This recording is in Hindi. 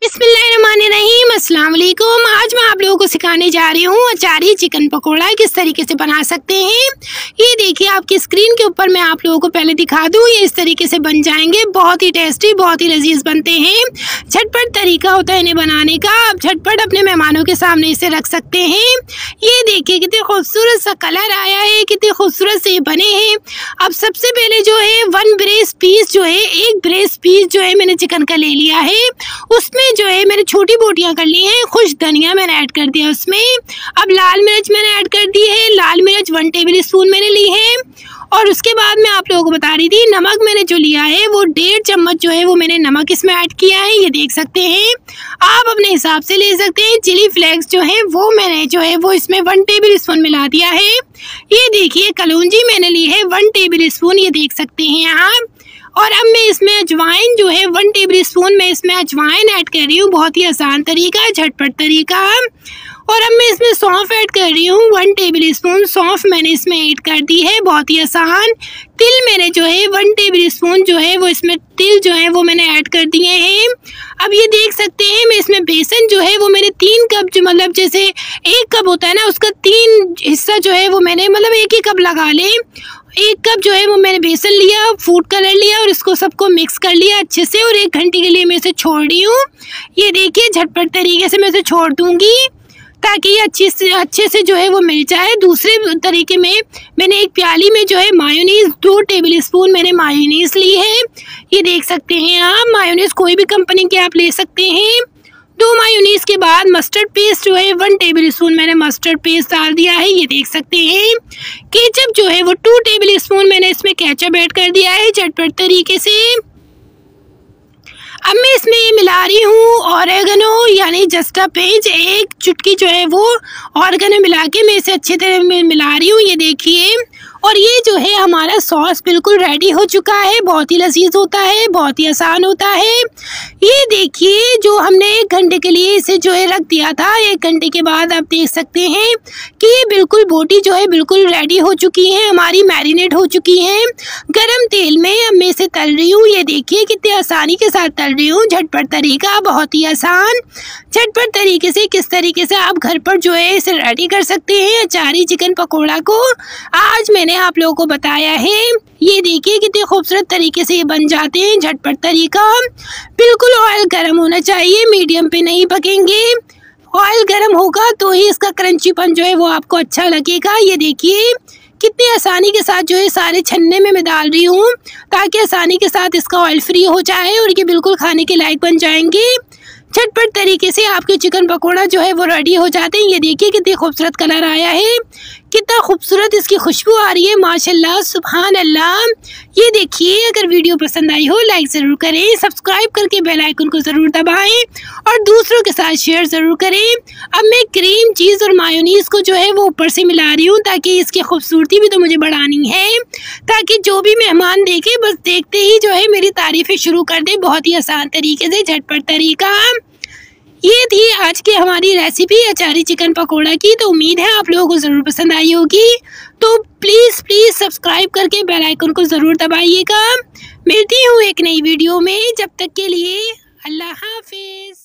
बिस्मिल्लाहिर्रहमानिर्रहीम, अस्सलाम वालेकुम। आज मैं आप लोगों को सिखाने जा रही हूँ अचारी चिकन पकोड़ा किस तरीके से बना सकते हैं। ये देखिए आपकी स्क्रीन के ऊपर मैं आप लोगों को पहले दिखा दूँ, ये इस तरीके से बन जाएंगे। बहुत ही टेस्टी, बहुत ही लजीज बनते हैं। झटपट तरीका होता है इन्हें बनाने का। आप झटपट अपने मेहमानों के सामने इसे रख सकते हैं। ये देखिए कितने खूबसूरत सा कलर आया है, कितने खूबसूरत से ये बने हैं। अब सबसे पहले जो है एक ब्रेस्ट पीस जो है मैंने चिकन का ले लिया है। उसमें जो है मैंने छोटी बोटियां कर ली हैं। खुश धनिया मैंने ऐड कर दिया उसमें। अब लाल मिर्च मैंने ऐड कर दी है। लाल मिर्च 1 टेबल स्पून मैंने ली है। और उसके बाद मैं आप लोगों को बता रही थी, नमक मैंने जो लिया है वो 1.5 चम्मच जो है वो मैंने नमक इसमें ऐड किया है। ये देख सकते हैं, आप अपने हिसाब से ले सकते हैं। चिली फ्लेक्स जो है वो मैंने जो है वो इसमें 1 टेबल स्पून मिला दिया है। ये देखिए कलौंजी मैंने ली है 1 टेबल स्पून, ये देख सकते हैं आप। और अब मैं इसमें अजवाइन जो है 1 टेबल स्पून मैं इसमें अजवाइन ऐड कर रही हूँ। बहुत ही आसान तरीका है, झटपट तरीका। और अब मैं इसमें सौंफ ऐड कर रही हूँ 1 टेबल स्पून सौंफ मैंने इसमें ऐड कर दी है। बहुत ही आसान। तिल मैंने जो है 1 टेबल स्पून जो है वो इसमें तिल जो है वो मैंने ऐड कर दिए हैं। अब ये देख सकते हैं मैं इसमें बेसन जो है वो मैंने 3 कप जो मतलब जैसे 1 कप होता है ना, उसका 3 हिस्सा जो है वो मैंने मतलब 1 कप लगा लें। 1 कप जो है वो मैंने बेसन लिया, फूड कलर लिया और इसको सबको मिक्स कर लिया अच्छे से। और 1 घंटे के लिए मैं इसे छोड़ रही हूँ। ये देखिए झटपट तरीके से मैं इसे छोड़ दूँगी ताकि ये अच्छे से जो है वो मिल जाए। दूसरे तरीके में मैंने एक प्याली में जो है मायोनीज़ 2 टेबल स्पून मैंने मायोनीज़ ली है। ये देख सकते हैं आप, मायोनीज़ कोई भी कंपनी के आप ले सकते हैं। 2 मायोनीज़ के बाद मस्टर्ड पेस्ट जो है 1 टेबल स्पून मैंने मस्टर्ड पेस्ट डाल दिया है। ये देख सकते हैं। केचप जो है वो 2 टेबल स्पून मैंने इसमें केचप ऐड कर दिया है झटपट तरीके से। अब मैं इसमें ये मिला रही हूँ ऑरेगनो यानी जस्ट अ पिंच, 1 चुटकी जो है वो ऑरेगनो मिला के मैं इसे अच्छी तरह मिला रही हूँ। ये देखिए, और ये जो है हमारा सॉस बिल्कुल रेडी हो चुका है। बहुत ही लजीज होता है, बहुत ही आसान होता है। ये देखिए जो हमने 1 घंटे के लिए इसे जो है रख दिया था, 1 घंटे के बाद आप देख सकते हैं कि ये बिल्कुल बोटी जो है बिल्कुल रेडी हो चुकी है, हमारी मैरिनेट हो चुकी है। गरम तेल में अब मैं इसे तल रही हूँ। ये देखिए कितनी आसानी के साथ तल रही हूँ। झटपट तरीका, बहुत ही आसान। झटपट तरीके से किस तरीके से आप घर पर जो है इसे रेडी कर सकते हैं अचारी चिकन पकोड़ा को, आज मैंने आप लोगों को बताया है। ये देखिए कितने खूबसूरत तरीके से ये बन जाते हैं। झटपट तरीका। बिल्कुल ऑयल गर्म होना चाहिए, मीडियम पे नहीं पकेंगे। ऑयल गर्म होगा तो ही इसका क्रंचीपन जो है वो आपको अच्छा लगेगा। ये देखिए कितनी आसानी के साथ जो है सारे छन्ने में मैं डाल रही हूँ ताकि आसानी के साथ इसका ऑयल फ्री हो जाए और ये बिल्कुल खाने के लायक बन जाएंगे। झटपट तरीके से आपके चिकन पकोड़ा जो है वो रेडी हो जाते हैं। ये देखिए कितनी खूबसूरत कलर आया है, कितना खूबसूरत इसकी खुशबू आ रही है, माशाल्लाह सुभान अल्लाह। ये देखिए, अगर वीडियो पसंद आई हो लाइक ज़रूर करें, सब्सक्राइब करके बेल आइकन को ज़रूर दबाएं और दूसरों के साथ शेयर ज़रूर करें। अब मैं क्रीम चीज़ और मायोनीज़ को जो है वो ऊपर से मिला रही हूँ ताकि इसकी खूबसूरती भी तो मुझे बढ़ानी है, ताकि जो भी मेहमान देखे बस देखते ही जो है मेरी तारीफ़ें शुरू कर दे। बहुत ही आसान तरीके से झटपट तरीका। ये थी आज की हमारी रेसिपी अचारी चिकन पकोड़ा की। तो उम्मीद है आप लोगों को ज़रूर पसंद आई होगी। तो प्लीज़ सब्सक्राइब करके बेल आइकन को ज़रूर दबाइएगा। मिलती हूँ एक नई वीडियो में, जब तक के लिए अल्लाह हाफिज़।